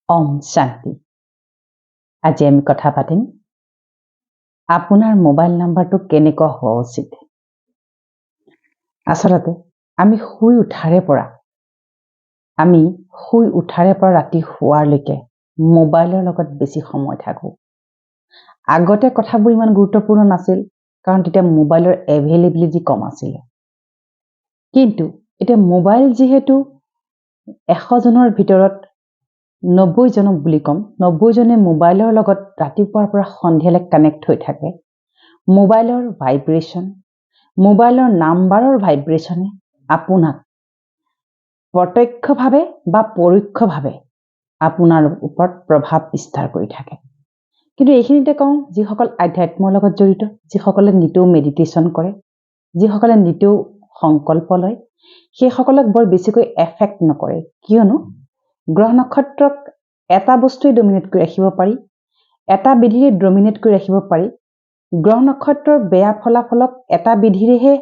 ওম শান্তি। আজি আমি কথা পাতিম আপোনাৰ মোবাইল নাম্বাৰটো কেনেকুৱা হোৱা উচিত। আচলতে আমি শুই উঠাৰে পৰা ৰাতি শুৱাৰলৈকে মোবাইলৰ লগত বেছি সময় থাকোঁ। আগতে কথাবোৰ ইমান গুৰুত্বপূৰ্ণ নাছিল, কাৰণ তেতিয়া মোবাইলৰ এভেইলেবিলিটি কম আছিলে। কিন্তু এতিয়া মোবাইল যিহেতু 100 জনৰ ভিতৰত 90 জনক বুলি কম, 90 জনে মোবাইলৰ লগত ৰাতিপুৱাৰ পৰা সন্ধিয়ালৈ কানেক্ট হৈ থাকে। মোবাইলৰ ভাইব্ৰেশ্যন, মোবাইলৰ নাম্বাৰৰ ভাইব্ৰেশ্যনে আপোনাক প্ৰত্যক্ষভাৱে বা পৰোক্ষভাৱে আপোনাৰ ওপৰত প্ৰভাৱ বিস্তাৰ কৰি থাকে। কিন্তু এইখিনিতে কওঁ, যিসকল আধ্যাত্মৰ লগত জড়িত, যিসকলে নিতৌ মেডিটেশ্যন কৰে, যিসকলে নিতৌ সংকল্প লয়, সেইসকলক বৰ বেছিকৈ এফেক্ট নকৰে। কিয়নো গ্ৰহ নক্ষত্ৰক এটা বস্তুৱে ডমিনেট কৰি ৰাখিব পাৰি, এটা বিধিৰে ডমিনেট কৰি ৰাখিব পাৰি। গ্ৰহ নক্ষত্ৰৰ বেয়া ফলাফলক এটা বিধিৰেহে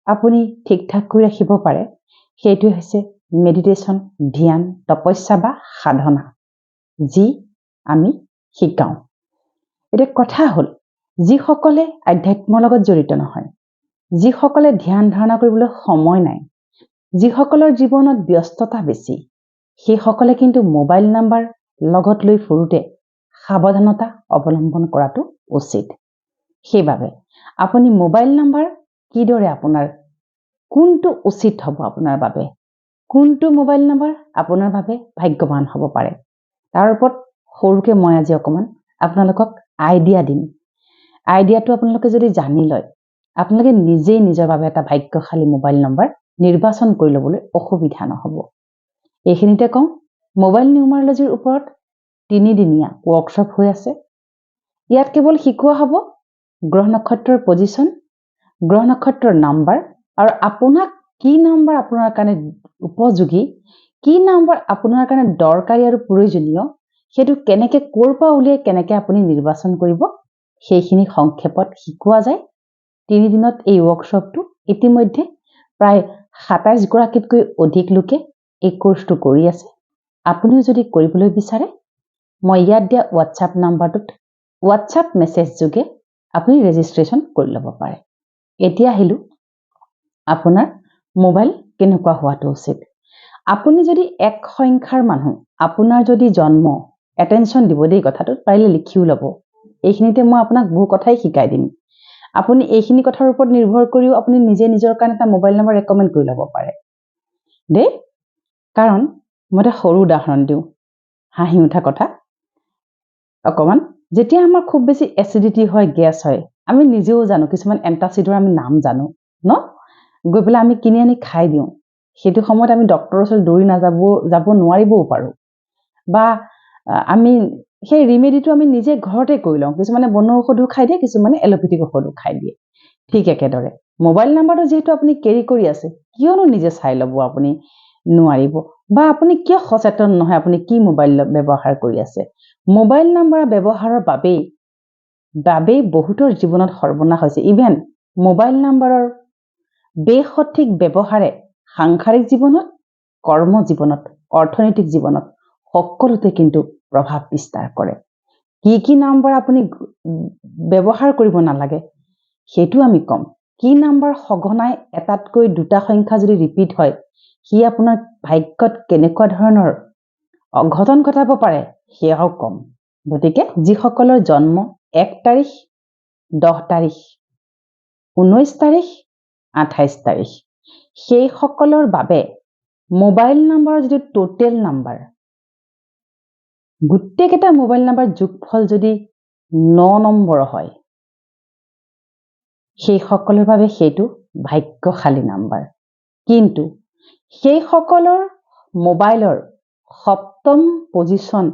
আপুনি ঠিক ঠাক কৰি ৰাখিব পাৰে। সেইটোৱে হৈছে মেডিটেশ্যন, ধ্যান, তপস্যা বা সাধনা, যি আমি শিকাওঁ। এতিয়া কথা হ'ল, যিসকলে আধ্যাত্মৰ লগত জড়িত নহয়, যিসকলে ধ্যান ধাৰণা কৰিবলৈ সময় নাই, যিসকলৰ জীৱনত ব্যস্ততা বেছি, সেইসকলে কিন্তু মোবাইল নাম্বাৰ লগত লৈ ফুৰোঁতে সাৱধানতা অৱলম্বন কৰাটো উচিত। সেইবাবে আপুনি মোবাইল নাম্বাৰ কিদৰে কোনটো উচিত হ'ব আপোনাৰ বাবে, কোনটো মোবাইল নাম্বাৰ আপোনাৰ বাবে ভাগ্যৱান হ'ব পাৰে, তাৰ ওপৰত সৰুকৈ মই আজি অকণমান আপোনালোকক আইডিয়া দিম। আইডিয়াটো আপোনালোকে যদি জানি লয়, আপোনালোকে নিজেই নিজৰ বাবে এটা ভাগ্যশালী মোবাইল নম্বৰ নিৰ্বাচন কৰি ল'বলৈ অসুবিধা নহ'ব। এইখিনিতে কওঁ, মোবাইল নিউমাৰলজিৰ ওপৰত 3 দিনীয়া ৱৰ্কশ্বপ হৈ আছে। ইয়াত কেৱল শিকোৱা হ'ব গ্ৰহ নক্ষত্ৰৰ পজিশ্যন, গ্ৰহ নক্ষত্ৰৰ নাম্বাৰ, আৰু আপোনাক কি নাম্বাৰ আপোনাৰ কাৰণে উপযোগী, কি নাম্বাৰ আপোনাৰ কাৰণে দৰকাৰী আৰু প্ৰয়োজনীয়, সেইটো কেনেকৈ ক'ৰ পৰা উলিয়াই কেনেকৈ আপুনি নিৰ্বাচন কৰিব, সেইখিনি সংক্ষেপত শিকোৱা যায়। 3 দিনত এই ৱৰ্কশ্বপটো ইতিমধ্যে প্ৰায় 27 গৰাকীতকৈ অধিক লোকে এই কোৰ্চটো কৰি আছে। আপুনিও যদি কৰিবলৈ বিচাৰে, মই ইয়াত দিয়া হোৱাটছআপ নাম্বাৰটোত হোৱাটছআপ মেছেজ যোগে আপুনি ৰেজিষ্ট্ৰেশ্যন কৰি ল'ব পাৰে। এতিয়া আহিলোঁ আপোনাৰ মোবাইল কেনেকুৱা হোৱাটো উচিত। আপুনি যদি 1 সংখ্যাৰ মানুহ, আপোনাৰ যদি জন্ম, এটেনশ্যন দিব দেই কথাটোত, পাৰিলে লিখিও ল'ব। এইখিনিতে মই আপোনাক বহু কথাই শিকাই দিম। আপুনি এইখিনি কথাৰ ওপৰত নিৰ্ভৰ কৰিও আপুনি নিজে নিজৰ কাৰণে এটা মোবাইল নম্বৰ ৰেকমেণ্ড কৰি ল'ব পাৰে দেই। কাৰণ মই এটা সৰু উদাহৰণ দিওঁ, হাঁহি উঠা কথা অকণমান। যেতিয়া আমাৰ খুব বেছি এচিডিটি হয়, গেছ হয়, আমি নিজেও জানো কিছুমান এণ্টাচিডৰ আমি নাম জানো ন, গৈ পেলাই আমি কিনি আনি খাই দিওঁ। সেইটো সময়ত আমি ডক্টৰৰ ওচৰত দৌৰি যাব নোৱাৰিবও পাৰোঁ, বা আমি সেই ৰিমেডিটো আমি নিজে ঘৰতে কৰি লওঁ। কিছুমানে বনৰ ঔষধো খাই দিয়ে, কিছুমানে এলোপেথিক ঔষধো খাই দিয়ে। ঠিক একেদৰে মোবাইল নাম্বাৰটো যিহেতু আপুনি কেৰি কৰি আছে, কিয়নো নিজে চাই ল'ব আপুনি নোৱাৰিব, বা আপুনি কিয় সচেতন নহয় আপুনি কি মোবাইল ব্যৱহাৰ কৰি আছে। মোবাইল নাম্বাৰ ব্যৱহাৰৰ বাবেই বহুতৰ জীৱনত সৰ্বনাশ হৈছে। ইভেন মোবাইল নাম্বাৰৰ বেসঠিক ব্যৱহাৰে সাংসাৰিক জীৱনত, কৰ্ম জীৱনত, অৰ্থনৈতিক জীৱনত সকলোতে কিন্তু প্ৰভাৱ বিস্তাৰ কৰে। কি নাম্বাৰ আপুনি ব্যৱহাৰ কৰিব নালাগে সেইটো আমি ক'ম। কি নাম্বাৰ সঘনাই এটাতকৈ 2টা সংখ্যা যদি ৰিপিট হয়, সি আপোনাৰ ভাগ্যত কেনেকুৱা ধৰণৰ অঘটন ঘটাব পাৰে সেয়াও ক'ম। গতিকে যিসকলৰ জন্ম 1 তাৰিখ, 10 তাৰিখ, 19 তাৰিখ, 28 তাৰিখ, সেইসকলৰ বাবে মোবাইল নাম্বাৰৰ যিটো টোটেল নাম্বাৰ, গোটেইকেইটা মোবাইল নাম্বাৰ যোগফল যদি 9 নম্বৰ হয়, সেইসকলৰ বাবে সেইটো ভাগ্যশালী নাম্বাৰ। কিন্তু সেইসকলৰ মোবাইলৰ 7ম পজিশ্যন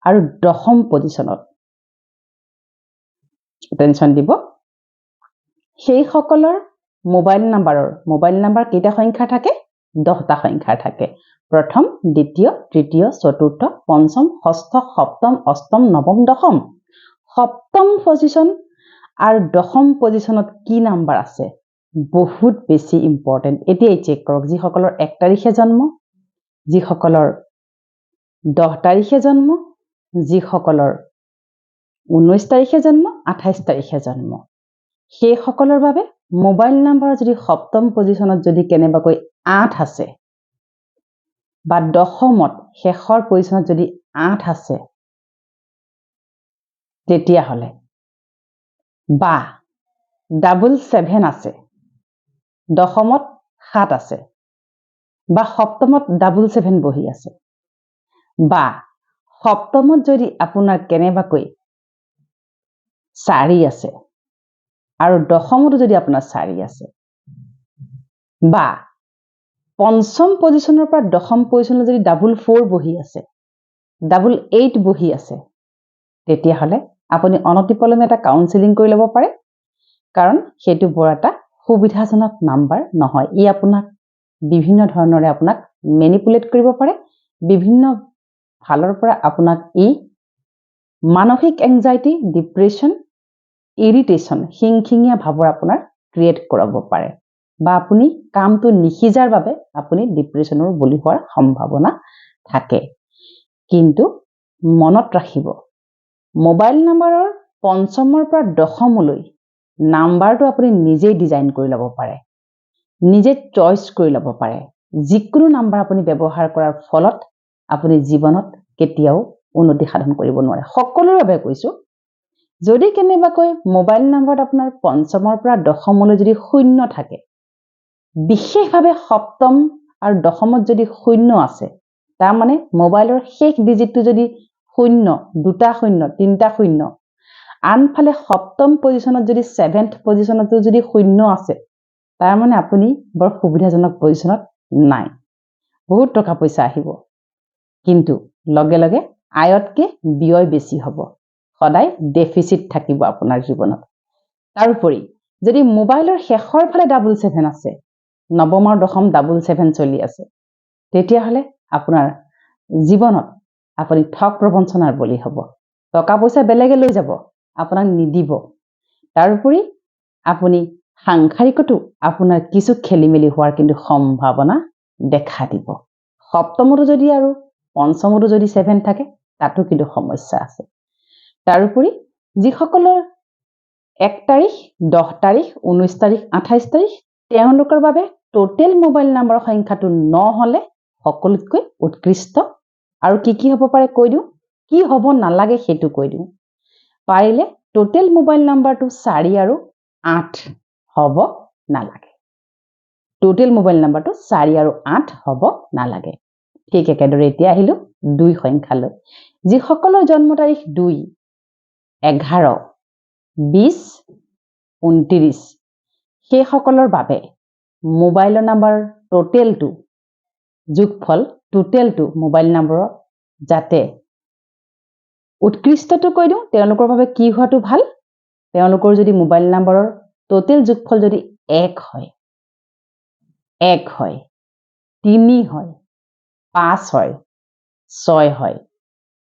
আৰু 10ম পজিশ্যনত টেনশ্যন দিব, সেইসকলৰ মোবাইল নাম্বাৰ কেইটা সংখ্যা থাকে? 10টা সংখ্যা থাকে। প্ৰথম, দ্বিতীয়, তৃতীয়, চতুৰ্থ, পঞ্চম, ষষ্ঠ, সপ্তম, অষ্টম, নৱম, দশম। 7ম পজিশ্যন আৰু 10ম পজিশ্যনত কি নাম্বাৰ আছে, বহুত বেছি ইম্পৰ্টেণ্ট। এতিয়াই চেক কৰক, যিসকলৰ 1 তাৰিখে জন্ম, যিসকলৰ 10 তাৰিখে জন্ম, যিসকলৰ 19 তাৰিখে জন্ম 28 তাৰিখে জন্ম সেইসকলৰ বাবে মোবাইল নম্বৰ যদি সপ্তম পজিশনত যদি কেনেবাকৈ 8 আছে বা দশমত শেষৰ পজিশনত যদি 8 আছে তেতিয়া হলে বা 77 আছে দশমত 7 আছে বা সপ্তমত 77 বহি আছে বা সপ্তমত যদি আপোনাৰ কেনেবাকৈ 4 আছে আৰু দশমতো যদি আপোনাৰ 4 আছে বা পঞ্চম পজিশনৰ পৰা দশম পজিশনলৈ যদি 44 বহি আছে 88 বহি আছে তেতিয়া হলে আপুনি অনতিপলমে এটা কাউন্সেলিং কৰি ল'ব পাৰে কাৰণ সেইটো বৰ এটা সুবিধাজনক নাম্বাৰ নহয় ই আপোনাক বিভিন্ন ধৰণৰে আপোনাক মেনিপুলেট কৰিব পাৰে বিভিন্ন ফালৰ পৰা আপোনাক ই মানসিক এংজাইটি ডিপ্ৰেছন ইৰিটেশ্যন হিংহিঙীয়া ভাৱৰ আপোনাৰ ক্ৰিয়েট কৰাব পাৰে বা আপুনি কামটো নিখিজাৰ বাবে আপুনি ডিপ্ৰেছনৰ বলি হোৱাৰ সম্ভাৱনা থাকে কিন্তু মনত ৰাখিব মোবাইল নম্বৰৰ পঞ্চমৰ পৰা দশমলৈ নাম্বাৰটো আপুনি নিজেই ডিজাইন কৰি ল'ব পাৰে নিজে চইচ কৰি ল'ব পাৰে যিকোনো নাম্বাৰ আপুনি ব্যৱহাৰ কৰাৰ ফলত আপুনি জীৱনত কেতিয়াও উন্নতি সাধন কৰিব নোৱাৰে সকলোৰে বাবে কৈছো যদি কেনেবাকৈ মোবাইল নম্বৰত আপোনাৰ পঞ্চমৰ পৰা দশমলৈ যদি 0 থাকে বিশেষভাৱে সপ্তম আৰু দশমত যদি 0 আছে তাৰ মানে মোবাইলৰ শেষ ডিজিটটো যদি 0 দুটা 0 তিনটা 0 আনফালে সপ্তম পজিশনত যদি 7th পজিশনতো যদি 0 আছে তাৰ মানে আপুনি বৰ সুবিধাজনক পজিশনত নাই বহুত টকা পইচা আহিব কিন্তু লগে লগে আয়তকে ব্যয় বেছি হ'ব সদায় ডেফিসিট থাকিব আপোনাৰ জীৱনত তাৰোপৰি যদি মোবাইলৰ শেষৰ ফালে 77 আছে নৱম আৰু দশম 77 চলি আছে তেতিয়া হলে আপোনাৰ জীৱনত আপুনি ঠক প্ৰবঞ্চনাৰ বলি হ'ব টকা পইচা বেলেগে লৈ যাব আপোনাক নিদিব তাৰোপৰি আপুনি সাংসাৰিকতো আপোনাৰ কিছু খেলিমেলি হোৱাৰ কিন্তু সম্ভাৱনা দেখা দিব সপ্তমতো যদি আৰু পঞ্চমতো যদি 7 থাকে তাতো কিন্তু সমস্যা আছে তাৰোপৰি যিসকলৰ 1 তাৰিখ 10 তাৰিখ 19 তাৰিখ 28 তাৰিখ তেওঁলোকৰ বাবে টোটেল মোবাইল নম্বৰ সংখ্যাটো 9 হলে সকলোতকৈ উৎকৃষ্ট আৰু কি হ'ব পাৰে কৈ দিও কি হ'ব নালাগে হেতু কৈ দিও পাৰিলে টোটেল মোবাইল নম্বৰটো 4 আৰু 8 হ'ব নালাগে টোটেল মোবাইল নম্বৰটো 4 আৰু 8 হ'ব নালাগে ঠিক একেদৰে এতিয়া আহিলো 2 সংখ্যালৈ যিসকলৰ জন্ম তাৰিখ 2 11 20 29 সেইসকলৰ বাবে মোবাইল নম্বৰ টোটেলটো যোগফল টোটেলটো মোবাইল নম্বৰৰ যাতে উৎকৃষ্টটো কৈ দিও তেওঁলোকৰ বাবে কি হোৱাটো ভাল তেওঁলোকৰ যদি মোবাইল নম্বৰৰ টোটেল যোগফল যদি 1 হয় 3 হয় 5 হয় 6 হয়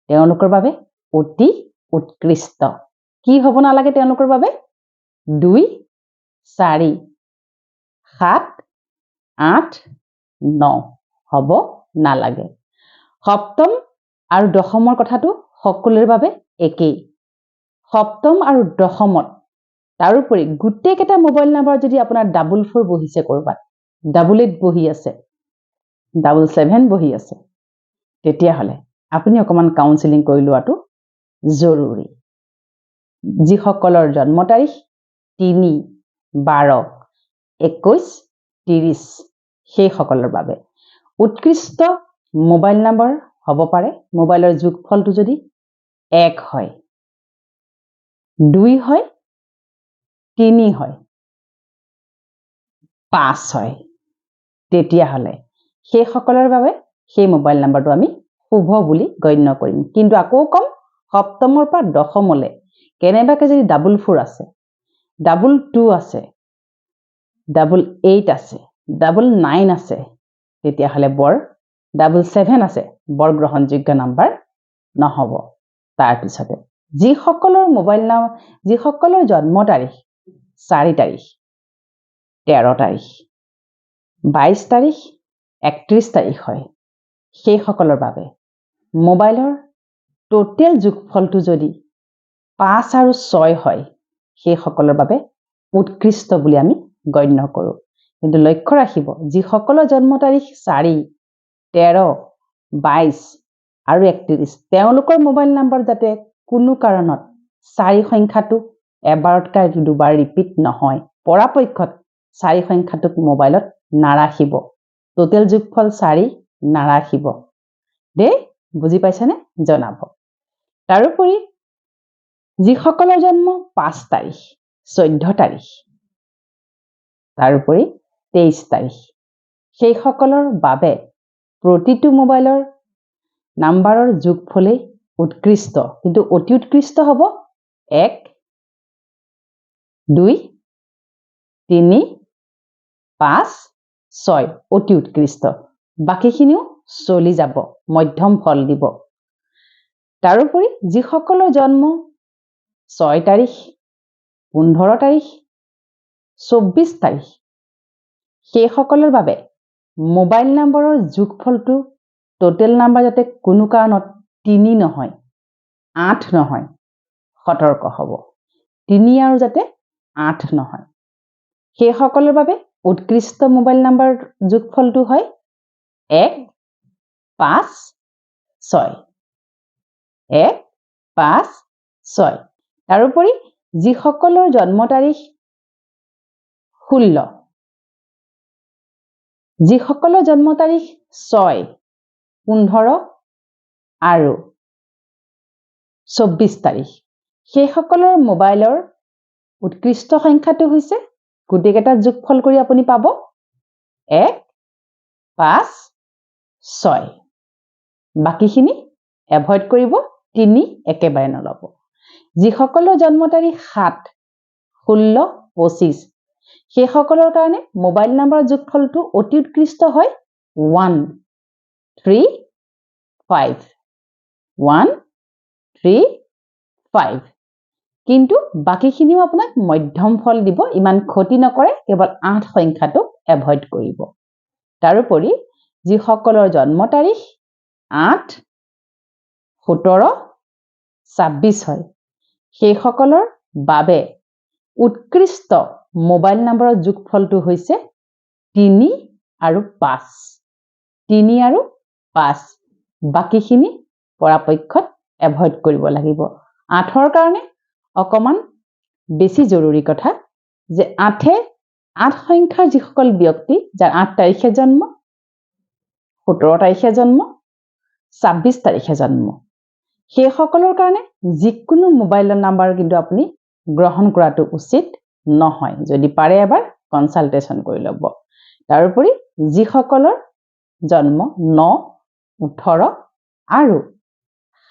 তেওঁলোকৰ বাবে অতি উৎকৃষ্ট কি হ'ব নালাগে তেওঁলোকৰ বাবে 2 4 7 8 9 হ'ব নালাগে সপ্তম আৰু দশমৰ কথাটো সকলোৰে বাবে একেই সপ্তম আৰু দশমত তাৰোপৰি গুটেই কেটা মোবাইল নম্বৰ যদি আপোনাৰ 44 বহিছে কৰবাত 88 বহি আছে 77 বহি আছে তেতিয়া হলে আপুনি অকমান কাউন্সেলিং কৰি লোৱাটো জৰুৰী যিসকলৰ জন্ম তাৰিখ 3 12 21 30 সেইসকলৰ বাবে উৎকৃষ্ট মোবাইল নম্বৰ হ'ব পাৰে মোবাইলৰ যোগফলটো যদি 1 হয় 2 হয় 3 হয় 5 হয় তেতিয়া হলে সেইসকলৰ বাবে সেই মোবাইল নম্বৰটো আমি শুভ বুলি গণ্য কৰিম কিন্তু আকৌ কম সপ্তমৰ পৰা দশমলৈ কেনেবাকে যদি 44 আছে 22 আছে 88 আছে 99 আছে তেতিয়া হলে বৰ 77 আছে বৰ গ্ৰহণযোগ্য নাম্বাৰ নহব তাৰ পিছতে যিসকলৰ মোবাইল নাম যিসকলৰ জন্ম তাৰিখ 4 তাৰিখ 13 তাৰিখ 22 তাৰিখ 31 তাৰিখ হয় সেইসকলৰ বাবে মোবাইলৰ টোটেল যোগফলটো যদি 5 আৰু 6 হয় সেইসকলৰ বাবে উৎকৃষ্ট বুলি আমি গণ্য কৰোঁ কিন্তু লক্ষ্য ৰাখিব যিসকলৰ জন্ম তাৰিখ 4 13 22 আৰু 31 তেওঁলোকৰ মোবাইল নম্বৰ যাতে কোনো কাৰণত 4 সংখ্যাটো এবাৰতকৈ দুবাৰ ৰিপিট নহয় পৰাপক্ষত 4 সংখ্যাটোক মোবাইলত নাৰাখিব টোটেল যোগফল 4 নাৰাখিব দে বুজি পাইছানে জনাব তাৰোপৰি যিসকলৰ জন্ম 5 তাৰিখ 14 তাৰিখ তাৰোপৰি 23 তাৰিখ সেইসকলৰ বাবে প্ৰতিটো মোবাইলৰ নাম্বাৰৰ যোগফলেই উৎকৃষ্ট কিন্তু অতি উৎকৃষ্ট হ'ব 1 2 3 5 6 অতি উৎকৃষ্ট বাকিখিনিও চলি যাব মধ্যম ফল দিব তাৰোপৰি যিসকলৰ জন্ম 6 তাৰিখ 15 তাৰিখ 24 তাৰিখ সেইসকলৰ বাবে মোবাইল নম্বৰৰ যোগফলটো টোটেল নাম্বাৰ যাতে কোনো কাৰণত 3 নহয় 8 নহয় সতৰ্ক হ'ব 3 আৰু যাতে 8 নহয় সেইসকলৰ বাবে উৎকৃষ্ট মোবাইল নম্বৰ যোগফলটো হয় 1 5 6 1 5 6 তাৰোপৰি যিসকলৰ জন্ম তাৰিখ 16 যিসকলৰ জন্ম তাৰিখ 6 15 আৰু 24 তাৰিখ সেইসকলৰ মোবাইলৰ উৎকৃষ্ট সংখ্যাটো হৈছে গোটেইকেইটা যোগফল কৰি আপুনি পাব 1 5 6 বাকিখিনি এভয়েড কৰিব 3 একেবাৰে নলব যিসকলৰ জন্ম তাৰিখ 7 16 25 সেইসকলৰ কাৰণে মোবাইল নম্বৰৰ যোগফলটো অতি উৎকৃষ্ট হয় 1 3 5 1 3 5 কিন্তু বাকিখিনিও আপোনাক মধ্যম ফল দিব ইমান ক্ষতি নকৰে কেৱল 8 সংখ্যাটো এভয়েড কৰিব তাৰোপৰি যিসকলৰ জন্ম তাৰিখ 8 17 26 হয় সেইসকলৰ বাবে উৎকৃষ্ট মোবাইল নম্বৰৰ যোগফলটো হৈছে 3 আৰু 5 3 আৰু 5 বাকিখিনি পৰাপক্ষত এভয়েড কৰিব লাগিব 8ৰ কাৰণে অকমান বেছি জৰুৰী কথা যে 8 সংখ্যাৰ যিসকল ব্যক্তি যাৰ 8 তাৰিখে জন্ম 17 তাৰিখে জন্ম 26 তাৰিখে জন্ম সেইসকলৰ কাৰণে যিকোনো মোবাইলৰ নাম্বাৰ কিন্তু আপুনি গ্ৰহণ কৰাটো উচিত নহয় যদি পাৰে এবাৰ কনসালটেশন কৰি ল'ব তাৰোপৰি যিসকলৰ জন্ম 9 18 আৰু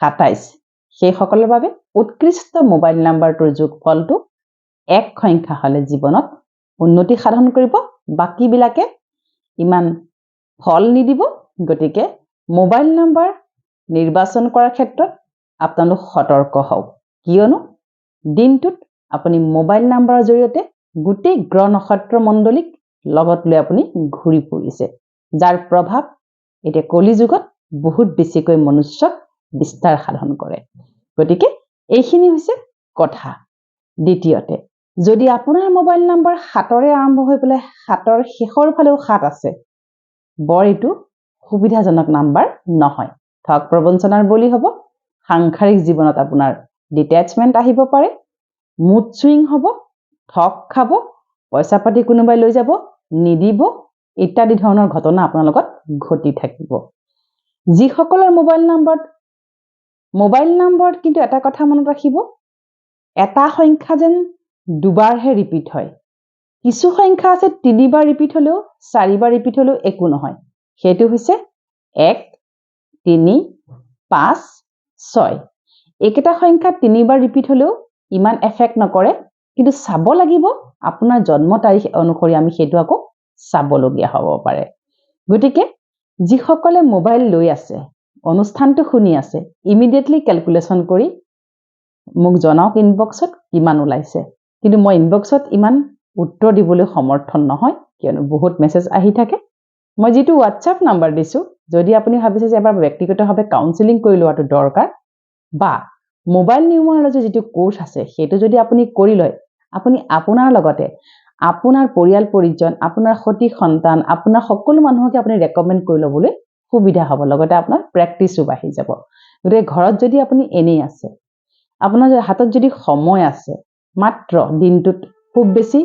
27 সেইসকলৰ বাবে উৎকৃষ্ট মোবাইল নাম্বাৰটোৰ যোগফলটো 1 সংখ্যা হলে জীৱনত উন্নতি সাধন কৰিব বাকি বিলাকে ইমান ফল নিদিব গতিকে মোবাইল নাম্বাৰ নিৰ্বাচন কৰাৰ ক্ষেত্ৰত আপোনালোক সতৰ্ক হওক কিয়নো দিনটোত আপুনি মোবাইল নাম্বাৰৰ জৰিয়তে গোটেই গ্ৰহ নক্ষত্ৰ মণ্ডলীক লগত লৈ আপুনি ঘূৰি ফুৰিছে যাৰ প্ৰভাৱ এতিয়া কলি যুগত বহুত বেছিকৈ মনুষ্যক বিস্তাৰ সাধন কৰে গতিকে এইখিনি হৈছে কথা দ্বিতীয়তে যদি আপোনাৰ মোবাইল নাম্বাৰ 7ৰে আৰম্ভ হৈ পেলাই 7ৰ শেষৰ ফালেও 7 আছে বৰ এইটো সুবিধাজনক নাম্বাৰ নহয় ঠগ প্ৰবঞ্চনাৰ বলি হ'ব সাংসাৰিক জীৱনত আপোনাৰ ডিটেচমেন্ট আহিব পাৰে মুড সুইং হ'ব ঠগ খাব পইচা পাতি কোনোবাই লৈ যাব নিদিব ইত্যাদি ধৰণৰ ঘটনা আপোনাৰ লগত ঘটি থাকিব যিসকলৰ মোবাইল নাম্বাৰত কিন্তু এটা কথা মনত ৰাখিব এটা সংখ্যা যেন দুবাৰহে ৰিপিট হয় কিছু সংখ্যা আছে 3 বাৰ ৰিপিট হলেও 4 বাৰ ৰিপিট হলেও একো নহয় সেইটো হৈছে 1 3 5 6 একেটা সংখ্যা 3 বাৰ ৰিপিট হলেও ইমান এফেক্ট নকৰে কিন্তু চাব লাগিব আপোনাৰ জন্ম তাৰিখ অনুসৰি আমি সেইটো আকৌ চাবলগীয়া হ'ব পাৰে গতিকে যিসকলে মোবাইল লৈ আছে অনুষ্ঠানটো শুনি আছে ইমিডিয়েটলি ক্যালকুলেশন কৰি মোক জনাওক ইনবক্সত কিমান ওলাইছে কিন্তু মই ইনবক্সত ইমান উত্তৰ দিবলৈ সমৰ্থন নহয় কিয়নো বহুত মেসেজ আহি থাকে মই যেটো WhatsApp নাম্বাৰ দিছো যদি আপুনি ভাবিছে যে এবাৰ ব্যক্তিগতভাৱে কাউন্সেলিং কৰি লোৱাটো দৰকাৰ বা মোবাইল নিউমাৰলজি যিটো কোৰ্স আছে সেইটো যদি আপুনি কৰি লয় আপুনি আপোনাৰ লগতে আপোনাৰ পৰিয়াল পৰিজন আপোনাৰ সতি সন্তান আপোনাৰ সকলো মানুহকে আপুনি ৰেকমেন্ড কৰি লবলৈ সুবিধা হ'ব লগতে আপোনাৰ প্ৰেকটিসও বাঢ়ি যাব গতিকে ঘৰত যদি আপুনি এনেই আছে আপোনাৰ হাতত যদি সময় আছে মাত্ৰ দিনটোত খুব বেছি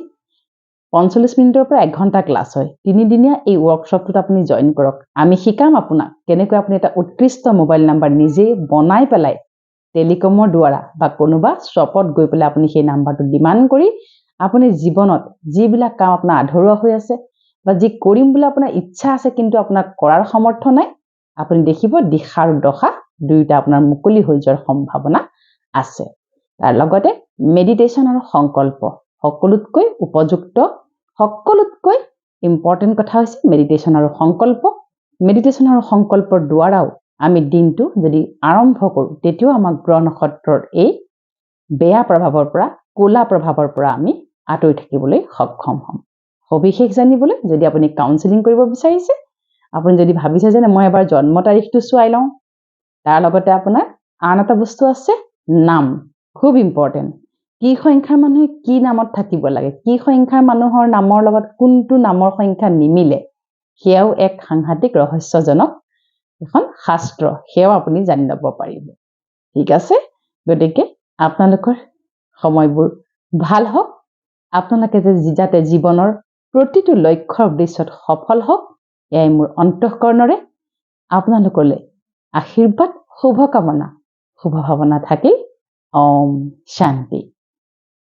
45 মিনিটৰ পৰা 1 ঘণ্টা ক্লাছ হয় 3 দিনীয়া এই ওয়াৰ্কশপটোত আপুনি জয়েন কৰক আমি শিকাম আপোনাক কেনেকৈ আপুনি এটা উৎকৃষ্ট মোবাইল নাম্বাৰ নিজে বনাই পেলাই টেলিকমৰ দ্বাৰা বা কোনোবা শ্বপত গৈ পেলাই আপুনি সেই নাম্বাৰটো ডিমান্ড কৰি আপুনি জীৱনত যিবিলাক কাম আপোনাৰ আধৰুৱা হৈ আছে বা যি কৰিম বুলি আপোনাৰ ইচ্ছা আছে কিন্তু আপোনাৰ কৰাৰ সামৰ্থ নাই আপুনি দেখিব দিশা আৰু দশা দুইটা আপোনাৰ মুকলি হৈ যোৱাৰ সম্ভাৱনা আছে তাৰ লগতে মেডিটেশন আৰু সংকল্প সকলোতকৈ উপযুক্ত সকলোতকৈ ইম্পৰ্টেন্ট কথা হৈছে মেডিটেশন আৰু সংকল্পৰ দ্বাৰাও আমি দিনটো যদি আৰম্ভ কৰো তেতিয়াও আমাক গ্ৰহ নক্ষত্ৰৰ এই বেয়া প্ৰভাৱৰ পৰা কোলা প্ৰভাৱৰ পৰা আমি আঁতৰি থাকিবলৈ সক্ষম হ'ম সবিশেষ জানিবলৈ যদি আপুনি কাউন্সেলিং কৰিব বিচাৰিছে আপুনি যদি ভাবিছে যে মই এবাৰ জন্ম তাৰিখটো চোৱাই লওঁ তাৰ লগতে আপোনাৰ আন এটা বস্তু আছে নাম খুব ইম্পৰ্টেন্ট কি সংখ্যাৰ মানুহে কি নামত থাকিব লাগে কি সংখ্যাৰ মানুহৰ নামৰ লগত কোনটো নামৰ সংখ্যা নিমিলে সেয়াও এক সাংঘাতিক ৰহস্যজনক এখন শাস্ত্ৰ সেয়াও আপুনি জানি ল'ব পাৰিব ঠিক আছে গতিকে আপোনালোকৰ সময়বোৰ ভাল হওক আপোনালোকে যাতে জীৱনৰ প্ৰতিটো লক্ষ্যৰ উদ্দেশ্যত সফল হওক এয়াই মোৰ অন্তঃকৰণৰে আপোনালোকলৈ আশীৰ্বাদ শুভকামনা শুভ ভাৱনা থাকিল ওম শান্তি